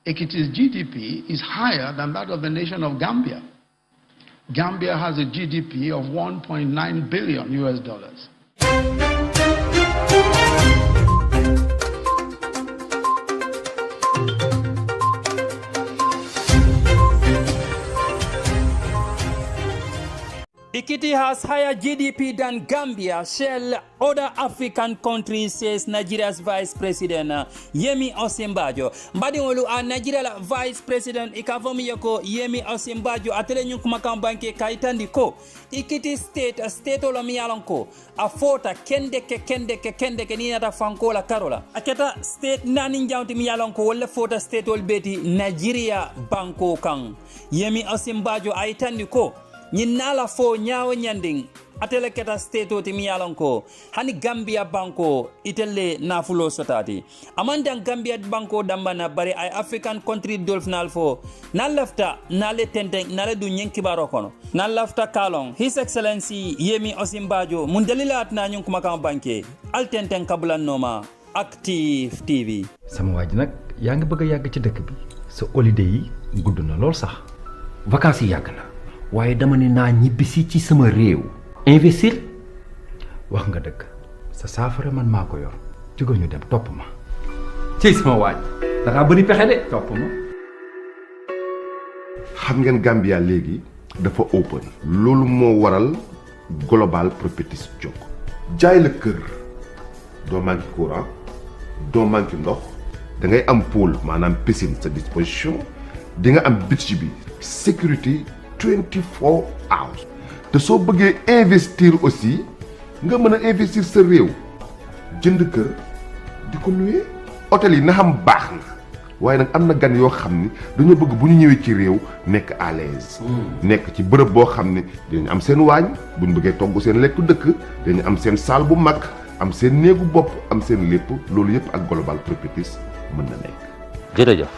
Ekiti's GDP is higher than that of the nation of Gambia. Gambia has a GDP of 1.9 billion US dollars. Ekiti has higher GDP than Gambia, shall other African countries, says Nigeria's Vice President Yemi Osinbajo. Mbadiwolu a Nigeria Vice President Ikavomi Yoko Yemi Osinbajo atele nyukumaka banke kaitandi ko Ekiti state olomi alonko a fota kende ni nata fanko la karola aketa state nani njawti mi alonko wala fota state ol beti Nigeria banko kan Yemi Osinbajo aitandi ko Nyinala fo nyawo nyanding atele keta state oti miyalonko hani Gambia banko itelle nafulo sotati amanda Gambia banko dambana bari ay African country dolphinal fo na lafta na le tenten na le du nyenki barokono na lafta kalong His Excellency Yemi Osinbajo mundalilat na nyun kuma kam banke al tenten kabulan noma Active TV sama waji nak yaangi bëgg yag ci dëkk bi sa holiday yi gudd na lool sax vacances yi yag na waye dama ni na ñibisi ci sama réew investir wax nga dëgg sa saafara man mako yor jógal ñu dem topp ma ci sama waaj da nga bëri pexé de topp ma xam ngeen Gambia légui dafa open lolu mo waral global properties jóg jaay la kër do manki courant do manki ndox da ngay am pool manam piscine sa disposition di nga am beach bi sécurité 24 hours te so bëggee investir aussi nga mëna investir sa réew jënd kër di ko nuyé hôtel yi na xam baax na waaye nag am na gan yoo xam ni dañoo bëgg bu ñu ñëwee ci réew nekk à l'aise nekk ci bërëb boo xam ne dañu am seen waañ bu ñu bëggee togg seen lekku dëkk dañu am seen salle bu mag am seen néegu bopp am seen lépp loolu yëpp ak global properties mën na nekk. jërëjëf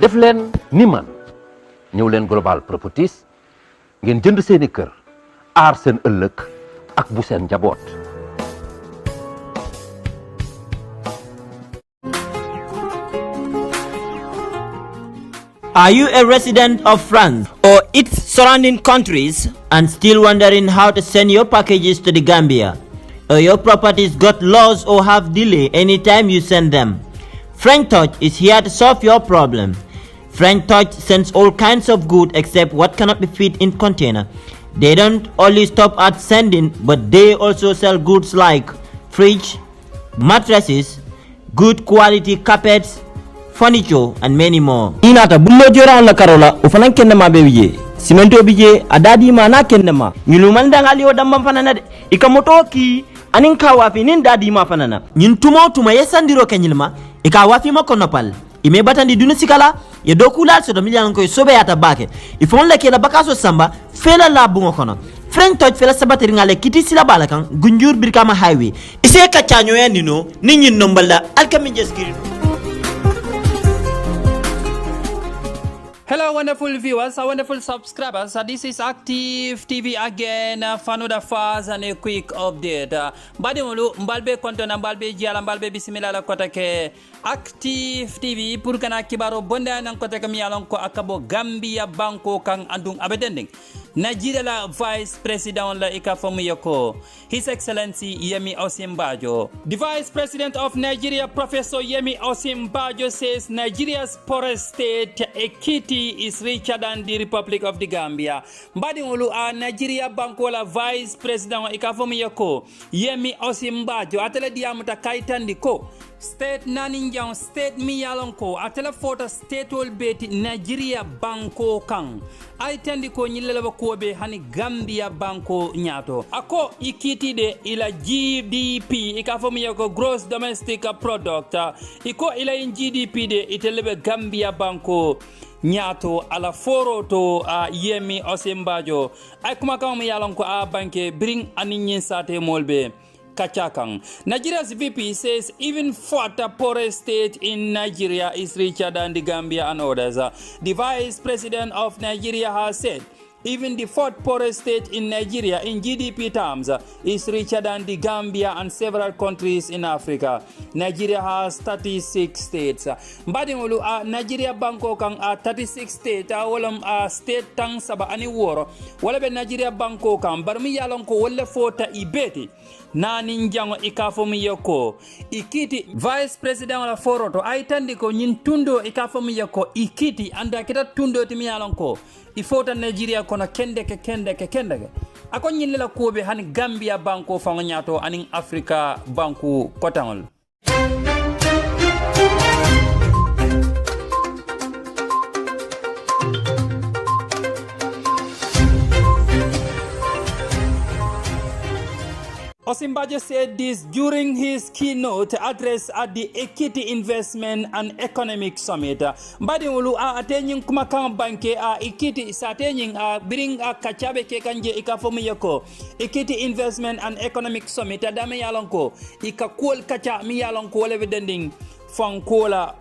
def leen ni man ñëw leen global properties ngeen jënd seeni kër aar seen ëllëg ak bu seen njaboot. Are you a resident of France or its surrounding countries and still wondering how to send your packages to the Gambia? Or your properties got lost or have delay anytime you send them? French Touch is here to solve your problem. French Touch sends all kinds of goods except what cannot be fit in container. They don't only stop at sending, but they also sell goods like fridge, mattresses, good quality carpets, furniture, and many more. Inata bullo jora la karola ufanan kenna ma be wiye simento bije adadi ma na kenna ma nyulu man dangali o damba fanana de ikamoto ki anin ka wafi nin dadi ma fanana nyin tumo tuma yesandiro kenyilma ika wafi ma konopal ime batandi dunu sikala ye dokula so do milyan ko sobe yata bake ifon le kela bakaso samba fela la bungo kono French Touch fela sabateri ngale kiti sila balakan gunjur birkama highway ise ka chanyo ya nino ninyin nombala alkami jeskiri. Hello wonderful viewers, wonderful subscribers. This is Active TV again for another fast and a quick update. Badi mulu mbalbe kontona mbalbe jiala mbalbe bisimila la kota ke Active TV pour kana kibaro bonda nan kota ke miyalon ko akabo Gambia banko kang andung abedending. Nigeria la Vice President la ikafomu yoko His Excellency Yemi Osinbajo. The Vice President of Nigeria, Professor Yemi Osinbajo, says Nigeria's poorest state, Ekiti, is richer than the Republic of the Gambia. Mbadi ngulu a Nigeria banko la Vice President ikafomu yoko Yemi Osinbajo atele diamuta kaitandi ko state naninjang state miyalonko atele foto state ol beti Nigeria banko kang aitendi ko nyileleba kobe hani Gambia banko nyato ako Ekiti de ila GDP ikafomu yako gross domestic product iko ila in GDP de itelebe Gambia banko nyato ala foro to Yemi Osinbajo ay kuma kam yalonko a banke bring aninyin sate molbe Kachakang. Nigeria's VP says even the poorest state in Nigeria is richer than the Gambia and others. The Vice President of Nigeria has said Even the fourth poorest state in Nigeria in GDP terms is richer than the Gambia and several countries in Africa. Nigeria has 36 states. Mbadingolu Nigeria banko kang 36 states walam state tang saba ani woro wala be Nigeria banko kang barmi yalon ko wala fota ibeti nani njango ikafomi yoko Ekiti vice president wala foroto aitandi ko nyin tundo ikafomi yoko Ekiti anda kita tundo timi yalon ko ifota Nigeria kono kendeke akon nyin la kobe hani Gambia banko fango nyato aning Africa banku kotangol. Osinbajo said this during his keynote address at the Ekiti Investment and Economic Summit. Mbadingulu atenyin kumakang banke Ekiti satenyin bring kachabe ke kanje ikafomu yako Ekiti Investment and Economic Summit adame yalonko ikakul kacha mi yalonko wala vedending fankola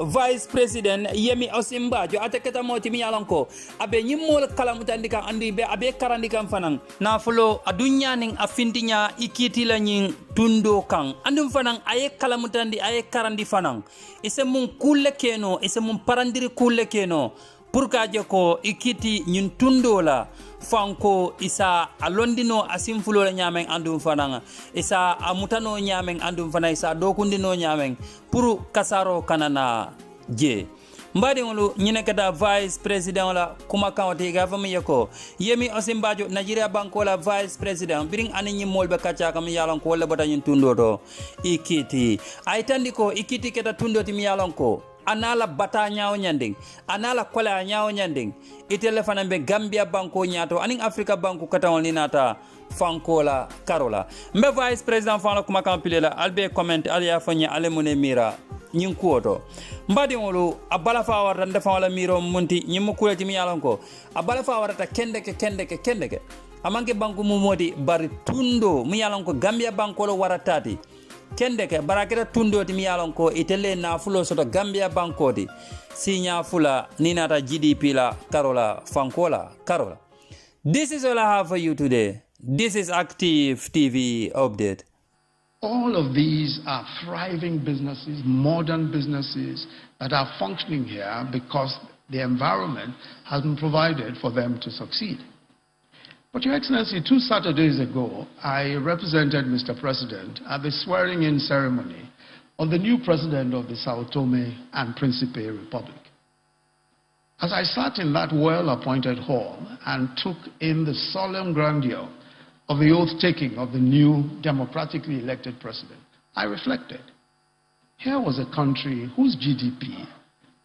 Vice President Yemi Osinbajo ateketa moti mi yalanko abe nyimol kala mutandika andi be abe karandika fanang na fulo adunya ning afintinya Ekiti la nyin tundo kang andum fanang aye kala mutandi aye karandi fanang ise mun kulle keno ise mun parandiri kulle keno purka ko Ekiti nyin tundo la fanko isa alondino asimfulo la nyameng andum fananga isa amutano nyameng andum fana isa dokundino nyameng puru kasaro kanana je mbadi ngolu nyine kada vice president la kuma kawte ga fami yako Yemi Osinbajo Nigeria banko la vice president biring ani nyi molbe kacha kam yalon ko wala bota nyin tundo to Ekiti ay tandiko Ekiti keta tundo ti mi yalon ko anala bata nyaaw nyanding anala kola nyaaw nyanding itele fanambe Gambia banko nyaato aning Africa banko katawol ni nata fankola karola mbe vice president fan la kuma kampile la albe comment aliya fanya ale mune mira nyin kuoto mbadi ngolu abala fa warta ndefa wala miro munti nyimu kulati mi yalonko abala fa warta kendeke amanke banko mu modi bari tundo mi yalonko Gambia banko lo waratati kendeke baraketa tundo ti mi yalonko itele na fulo soto Gambia banko di sinya fula ninata GDP la karola fankola karola. This is all I have for you today. This is Active TV Update. All of these are thriving businesses, modern businesses that are functioning here because the environment has been provided for them to succeed. But Your Excellency, 2 Saturdays ago, I represented Mr. President at the swearing-in ceremony of the new president of the Sao Tome and Principe Republic. As I sat in that well-appointed hall and took in the solemn grandeur of the oath-taking of the new democratically elected president, I reflected. Here was a country whose GDP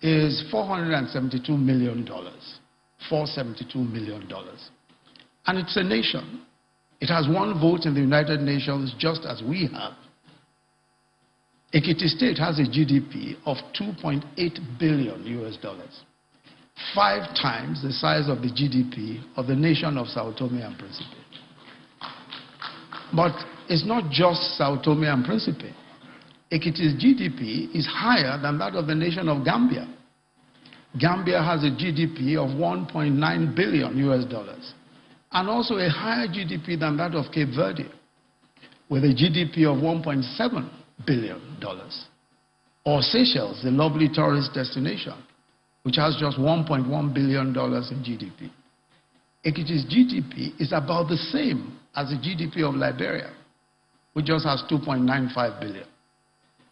is $472 million, $472 million. And it's a nation. It has 1 vote in the United Nations just as we have. Ekiti State has a GDP of $2.8 billion, 5 times the size of the GDP of the nation of Sao Tome and Principe. But it's not just Sao Tome and Principe. Ekiti's GDP is higher than that of the nation of Gambia. Gambia has a GDP of $1.9 billion, and also a higher GDP than that of Cape Verde, with a GDP of $1.7 billion. Or Seychelles, the lovely tourist destination, which has just $1.1 billion in GDP. Ekiti's GDP is about the same as the GDP of Liberia, which just has $2.95 billion.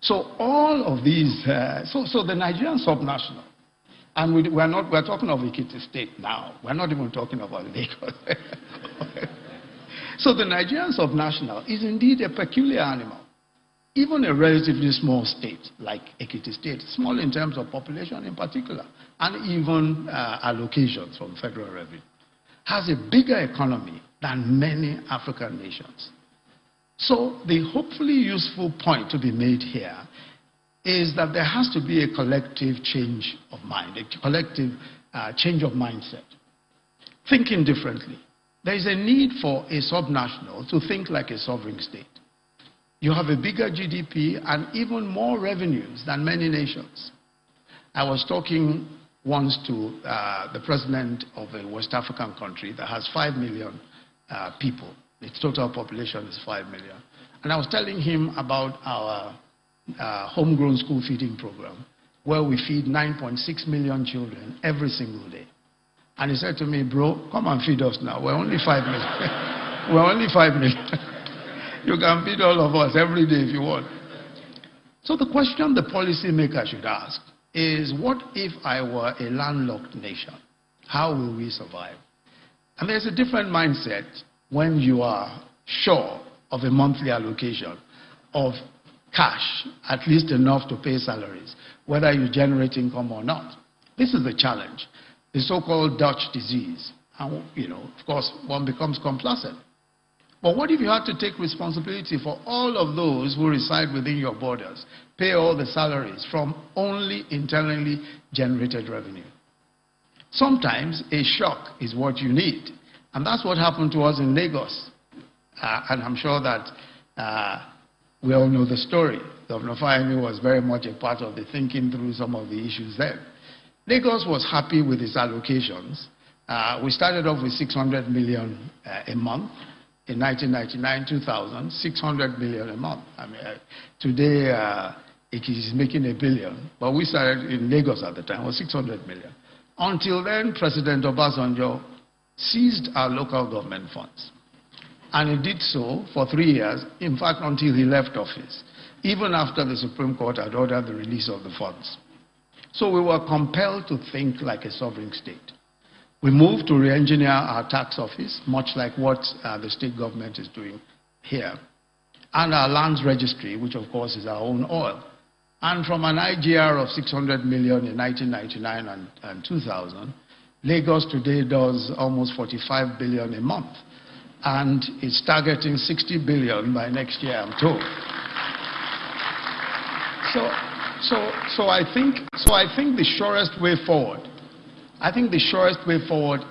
So all of these, so the Nigerian subnational, and we're talking of Ekiti State now. We're not even talking about Lagos. So the Nigerian subnational is indeed a peculiar animal. Even a relatively small state like Ekiti State, small in terms of population in particular, and even allocations from federal revenue, has a bigger economy than many African nations. So the hopefully useful point to be made here is that there has to be a collective change of mind, a collective change of mindset. Thinking differently. There is a need for a subnational to think like a sovereign state. You have a bigger GDP and even more revenues than many nations. I was talking wants to, the president of a West African country that has 5 million people. Its total population is 5 million. And I was telling him about our homegrown school feeding program, where we feed 9.6 million children every single day. And he said to me, bro, come and feed us now. We're only 5 million. We're only 5 million. You can feed all of us every day if you want. So the question the policymaker should ask is, what if I were a landlocked nation? How will we survive? And there's a different mindset when you are sure of a monthly allocation of cash, at least enough to pay salaries, whether you generate income or not. This is the challenge, the so-called Dutch disease. And, of course, one becomes complacent. But what if you had to take responsibility for all of those who reside within your borders, pay all the salaries from only internally generated revenue? Sometimes a shock is what you need. And that's what happened to us in Lagos. And I'm sure that we all know the story. Governor Fayemi was very much a part of the thinking through some of the issues there. Lagos was happy with its allocations. We started off with 600 million a month. In 1999, 2000, 600 million a month. I mean, today it is making $1 billion, but we started in Lagos at the time, it was 600 million. Until then, President Obasanjo seized our local government funds. And he did so for 3 years, in fact, until he left office, even after the Supreme Court had ordered the release of the funds. So we were compelled to think like a sovereign state. We moved to re-engineer our tax office, much like what the state government is doing here, and our lands registry, which of course is our own oil. And from an IGR of 600 million in 1999 and 2000, Lagos today does almost 45 billion a month, and it's targeting 60 billion by next year, I'm told. So I think the surest way forward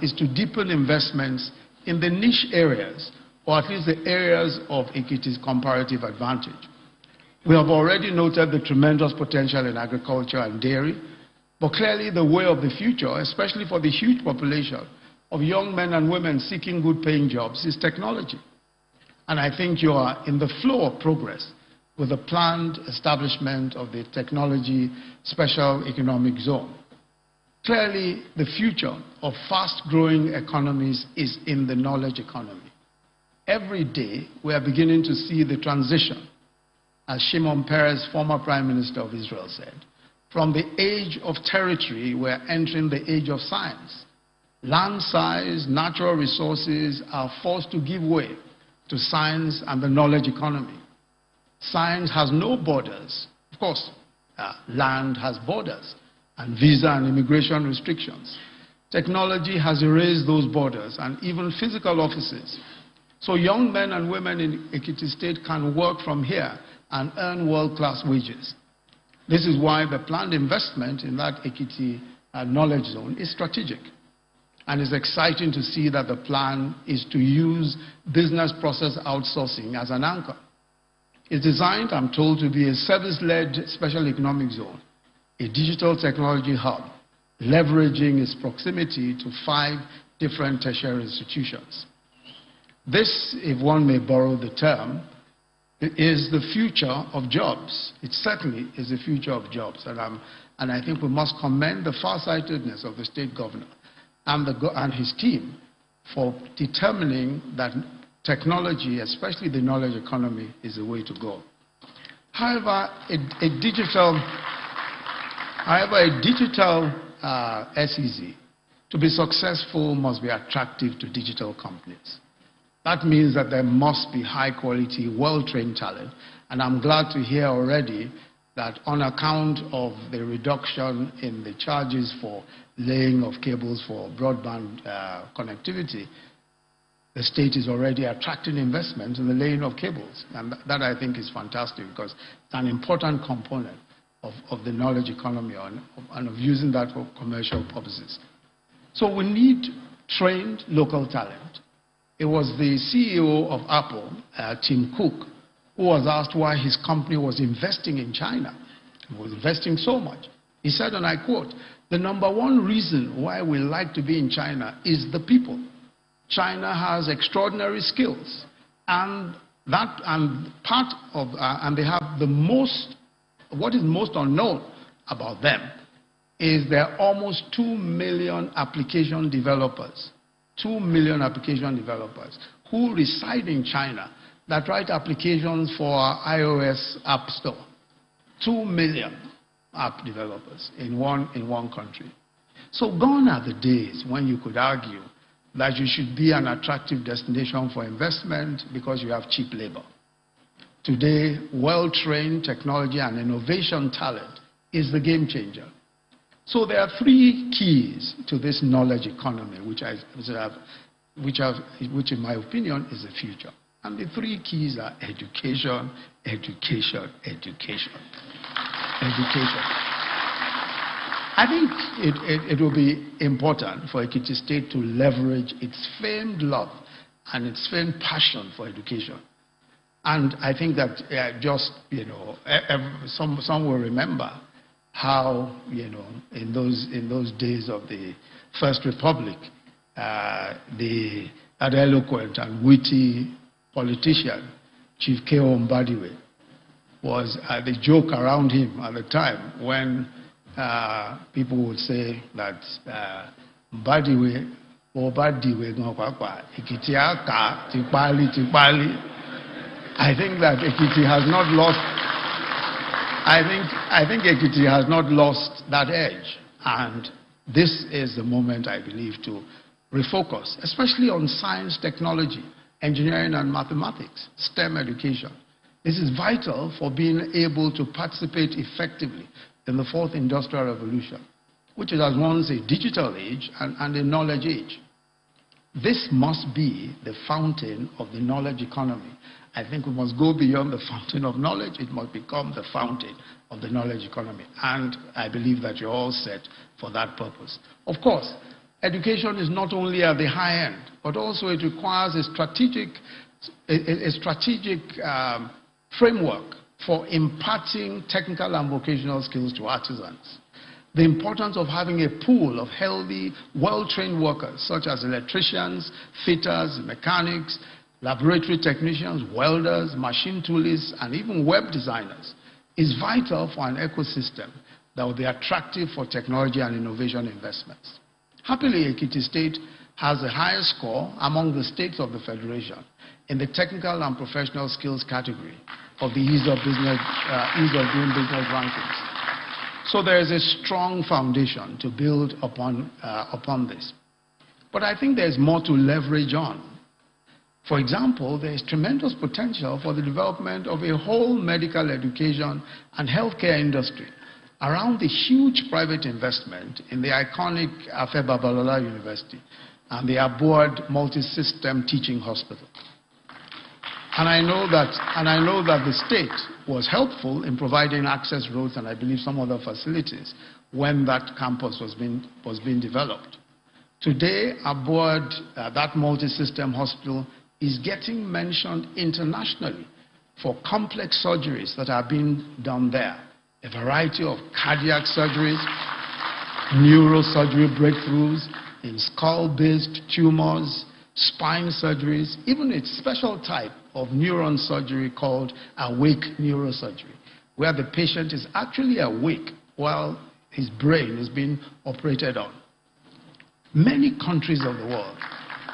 is to deepen investments in the niche areas, or at least the areas of Ekiti's comparative advantage. We have already noted the tremendous potential in agriculture and dairy, but clearly the way of the future, especially for the huge population of young men and women seeking good paying jobs, is technology. And I think you are in the flow of progress with the planned establishment of the Technology Special Economic Zone. Clearly, the future of fast-growing economies is in the knowledge economy. Every day, we are beginning to see the transition, as Shimon Peres, former Prime Minister of Israel, said. From the age of territory, we're entering the age of science. Land size, natural resources are forced to give way to science and the knowledge economy. Science has no borders. Of course, land has borders, and visa and immigration restrictions. Technology has erased those borders and even physical offices. So young men and women in Ekiti State can work from here and earn world-class wages. This is why the planned investment in that Ekiti knowledge zone is strategic. And it's exciting to see that the plan is to use business process outsourcing as an anchor. It's designed, I'm told, to be a service-led special economic zone, a digital technology hub, leveraging its proximity to 5 different tertiary institutions. This, if one may borrow the term, is the future of jobs. It certainly is the future of jobs. And I think we must commend the farsightedness of the state governor and his team for determining that technology, especially the knowledge economy, is the way to go. However, a digital SEZ, to be successful, must be attractive to digital companies. That means that there must be high-quality, well-trained talent. And I'm glad to hear already that on account of the reduction in the charges for laying of cables for broadband connectivity, the state is already attracting investment in the laying of cables. And that, I think, is fantastic, because it's an important component of the knowledge economy and of using that for commercial purposes. So we need trained local talent. It was the CEO of Apple, Tim Cook, who was asked why his company was investing in China. He was investing so much. He said, and I quote, "The number one reason why we like to be in China is the people. China has extraordinary skills, and they have the most, what is most unknown about them is there are almost 2 million application developers, 2 million application developers who reside in China that write applications for iOS App Store. 2 million app developers in one country. So gone are the days when you could argue that you should be an attractive destination for investment because you have cheap labor. Today, well-trained technology and innovation talent is the game changer. So there are 3 keys to this knowledge economy, which in my opinion is the future. And the 3 keys are education, education, education, education. I think it will be important for Ekiti State to leverage its famed love and its famed passion for education. And I think that some will remember how, in those days of the First Republic, the eloquent and witty politician, Chief K.O. Mbadiwe, was the joke around him at the time when people would say that Mbadiwe, Ekiti aka, tipali. I think that Ekiti has not lost. I think Ekiti has not lost that edge, and this is the moment, I believe, to refocus, especially on science, technology, engineering, and mathematics, STEM education. This is vital for being able to participate effectively in the 4th Industrial Revolution, which is at once a digital age and a knowledge age. This must be the fountain of the knowledge economy. I think we must go beyond the fountain of knowledge. It must become the fountain of the knowledge economy. And I believe that you're all set for that purpose. Of course, education is not only at the high end, but also it requires a strategic framework for imparting technical and vocational skills to artisans. The importance of having a pool of healthy, well-trained workers, such as electricians, fitters, mechanics, laboratory technicians, welders, machine toolists, and even web designers, is vital for an ecosystem that will be attractive for technology and innovation investments. Happily, Ekiti State has the highest score among the states of the Federation in the technical and professional skills category of the ease of doing business rankings. So there is a strong foundation to build upon this. But I think there's more to leverage on. For example, there is tremendous potential for the development of a whole medical education and healthcare industry around the huge private investment in the iconic Afe Babalola University and the Aboard Multi-System Teaching Hospital. And I know that the state was helpful in providing access roads and I believe some other facilities when that campus was being developed. Today, Aboard that multi-system hospital is getting mentioned internationally for complex surgeries that are being done there. A variety of cardiac surgeries, neurosurgery breakthroughs in skull-based tumors, spine surgeries, even a special type of neuron surgery called awake neurosurgery, where the patient is actually awake while his brain is being operated on. Many countries of the world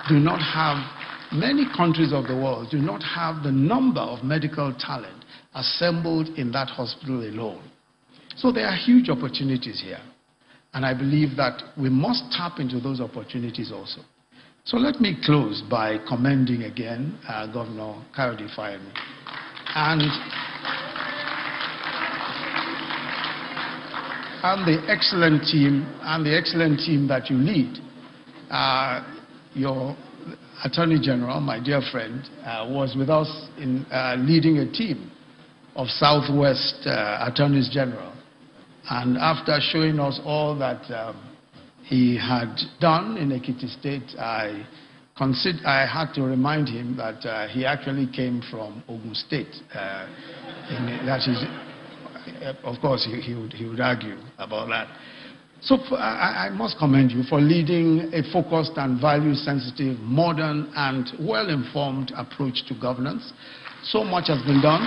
do not have the number of medical talent assembled in that hospital alone. So there are huge opportunities here. And I believe that we must tap into those opportunities also. So let me close by commending again Governor Kayode Fayemi and the excellent team that you lead. Your Attorney General, my dear friend, was with us in leading a team of Southwest Attorneys General. And after showing us all that he had done in Ekiti State, I had to remind him that he actually came from Ogun State. of course, he would argue about that. So I must commend you for leading a focused and value-sensitive, modern and well-informed approach to governance. So much has been done.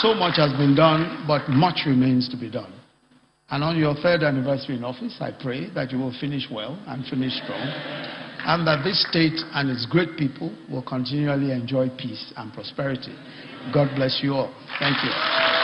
So much has been done, but much remains to be done. And on your 3rd anniversary in office, I pray that you will finish well and finish strong, and that this state and its great people will continually enjoy peace and prosperity. God bless you all. Thank you.